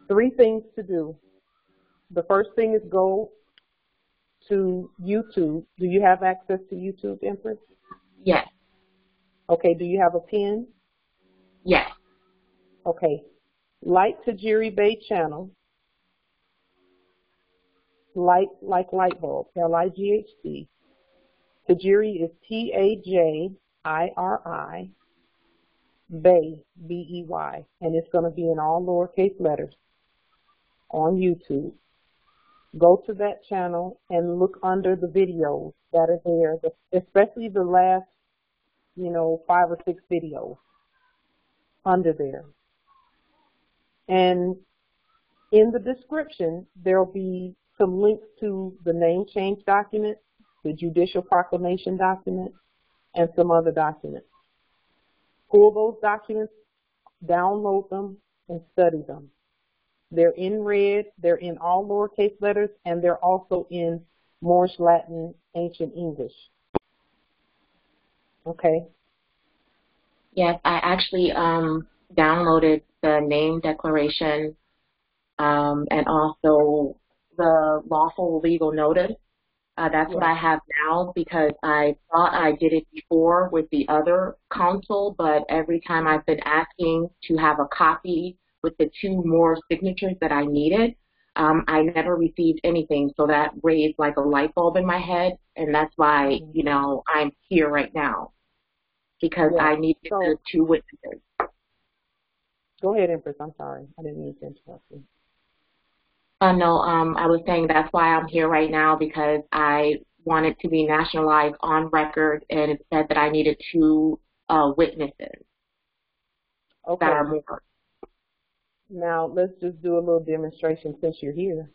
3 things to do. The first thing is go to YouTube. Do you have access to YouTube, Empress? Yes. Okay, do you have a pen? Yes. Okay, Light Tajiri Bay channel. Light, like light bulb, L-I-G-H-T. Tajiri is T-A-J-I-R-I. Bey, B-E-Y, and it's going to be in all lowercase letters on YouTube. Go to that channel and look under the videos that are there, especially the last, 5 or 6 videos under there. And in the description, there'll be some links to the name change document, the judicial proclamation document, and some other documents. Pull those documents, download them, and study them. They're in red, they're in all lowercase letters, and they're also in Moorish, Latin, Ancient English. Okay? Yes, I actually downloaded the name declaration and also the lawful legal notice. That's what I have now, because I thought I did it before with the other consul, but every time I've been asking to have a copy with the 2 more signatures that I needed, I never received anything. So that raised like a light bulb in my head, and that's why, I'm here right now, because I needed the 2 witnesses. Go ahead, Empress. I'm sorry. I didn't mean to interrupt you. No, I was saying that's why I'm here right now, because I wanted to be nationalized on record, and it said that I needed 2 witnesses that are more. Now, let's just do a little demonstration since you're here.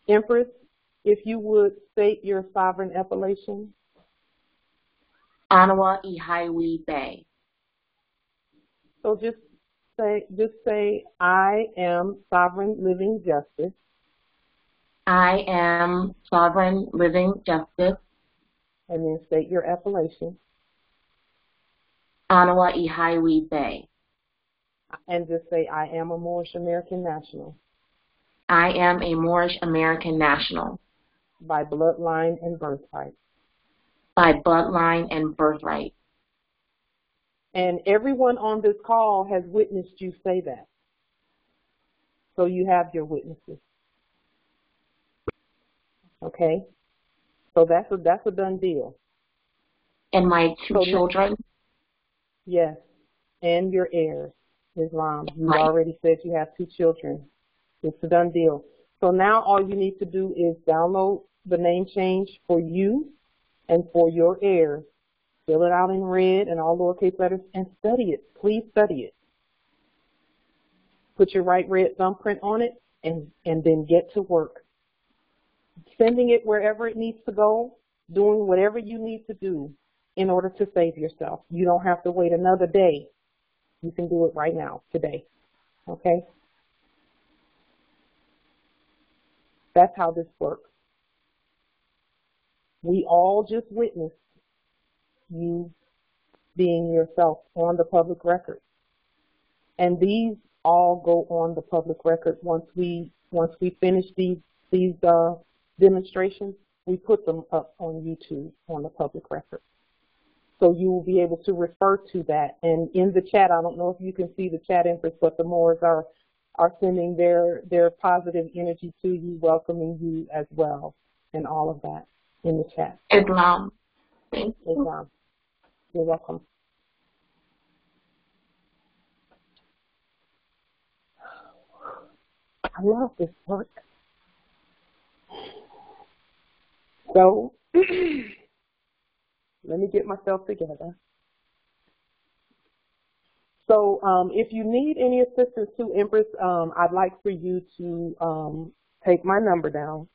Empress, if you would state your sovereign appellation. Anawa Ihaiwi Bay. So just say, I am sovereign living justice. I am sovereign living justice. And then state your appellation. Anawa Ihaiwi Bay. And just say, I am a Moorish American national. I am a Moorish American national. By bloodline and birthright. By bloodline and birthright. And everyone on this call has witnessed you say that. So you have your witnesses. Okay? So that's a done deal. And my 2 children? Yes. And your heirs, Islam. You already said you have 2 children. It's a done deal. So now all you need to do is download the name change for you and for your heirs. Fill it out in red and all lowercase letters and study it. Please study it. Put your right red thumbprint on it and then get to work. Sending it wherever it needs to go, doing whatever you need to do in order to save yourself. You don't have to wait another day. You can do it right now, today. Okay? That's how this works. We all just witnessed you being yourself on the public record. And these all go on the public record. Once we finish these demonstrations, we put them up on YouTube on the public record. So you will be able to refer to that. And in the chat, I don't know if you can see the chat, Empress, but the Moors are sending their positive energy to you, welcoming you as well, and all of that in the chat. Islam. Thank you. Islam. You're welcome. I love this work. So, let me get myself together. So, if you need any assistance too, Empress, I'd like for you to take my number down.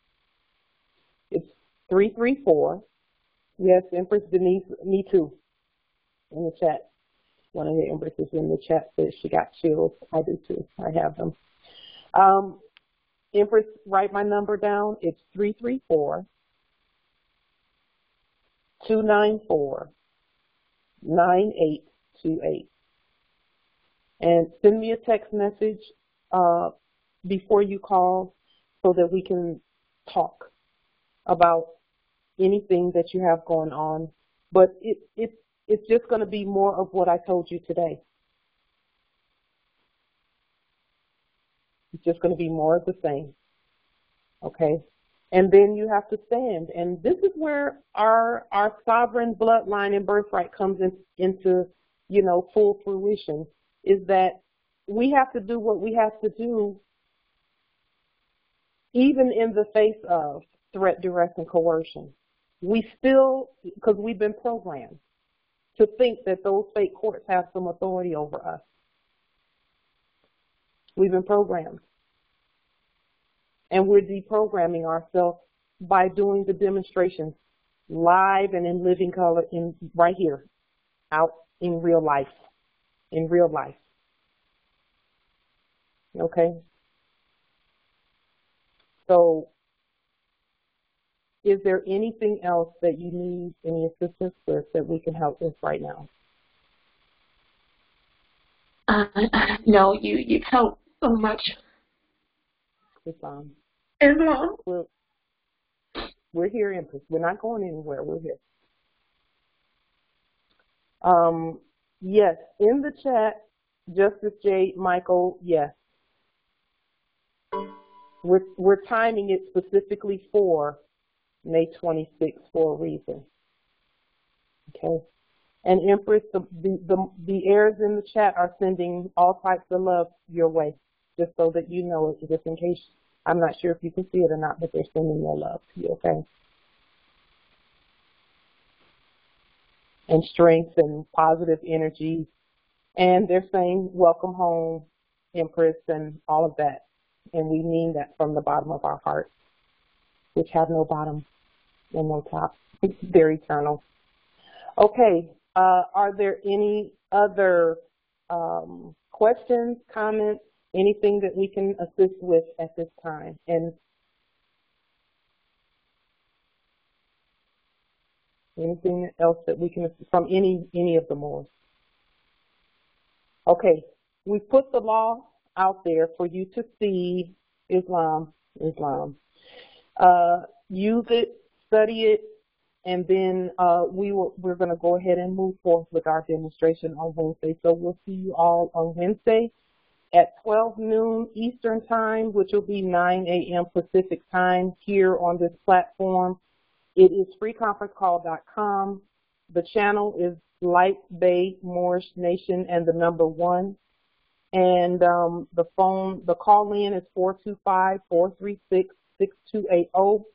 It's 334. Yes, Empress Denise, me too. In the chat. One of the Empresses in the chat says she got chills. I do too. I have them. Empress, write my number down. It's 334-294-9828. And send me a text message before you call so that we can talk about anything that you have going on. But it's just going to be more of what I told you today. It's just going to be more of the same. Okay? And then you have to stand. And this is where our sovereign bloodline and birthright comes into you know, full fruition, is that we have to do what we have to do even in the face of threat, duress, and coercion. We still, because we've been programmed to think that those fake courts have some authority over us. We've been programmed. And we're deprogramming ourselves by doing the demonstrations live and in living color right here, out in real life, Okay? So, is there anything else that you need any assistance with that we can help with right now? No, you've helped so much. Islam. Islam. We're here, Empress. We're not going anywhere. We're here. Yes, in the chat, Justice J. Michael, yes. We're timing it specifically for May 26th for a reason. Okay. And Empress, the heirs in the chat are sending all types of love your way, just so that you know it, just in case. I'm not sure if you can see it or not, but they're sending their love to you, okay? And strength and positive energy. And they're saying, welcome home, Empress, and all of that. And we mean that from the bottom of our hearts, which have no bottom and no top. They're eternal. Okay, are there any other questions, comments, anything that we can assist with at this time? And anything else that we can assist from any of the Moors? Okay, we put the law out there for you to see. Islam. Use it, study it, and then we're going to go ahead and move forward with our demonstration on Wednesday. So we'll see you all on Wednesday at 12 noon Eastern Time, which will be 9 a.m. Pacific Time here on this platform. It is freeconferencecall.com. The channel is Light Bay Moorish Nation and the number 1. And the call-in is 425-436-6280.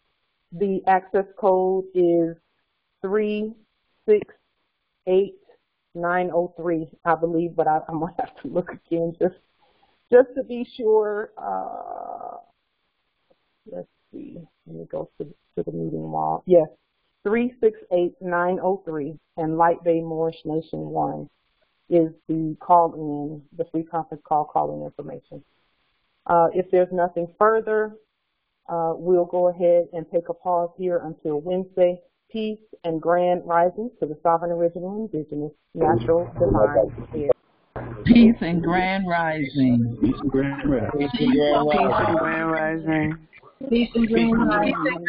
The access code is 368903, I believe, but I'm going to have to look again just to be sure. Let's see. Let me go to the meeting wall. Yes, 368903, and Light Bay Moorish Nation 1 is the call-in, the free conference call-in information. If there's nothing further, we'll go ahead and take a pause here until Wednesday. Peace and grand rising to the sovereign, original, indigenous, natural, divine, air. Peace and grand rising. Peace and grand rising. Peace and grand rising. Peace and grand rising.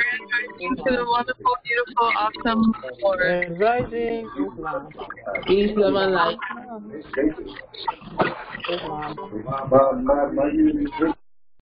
To the wonderful, beautiful, awesome Lord. Grand rising, Islam. Peace, love, and light. Islam.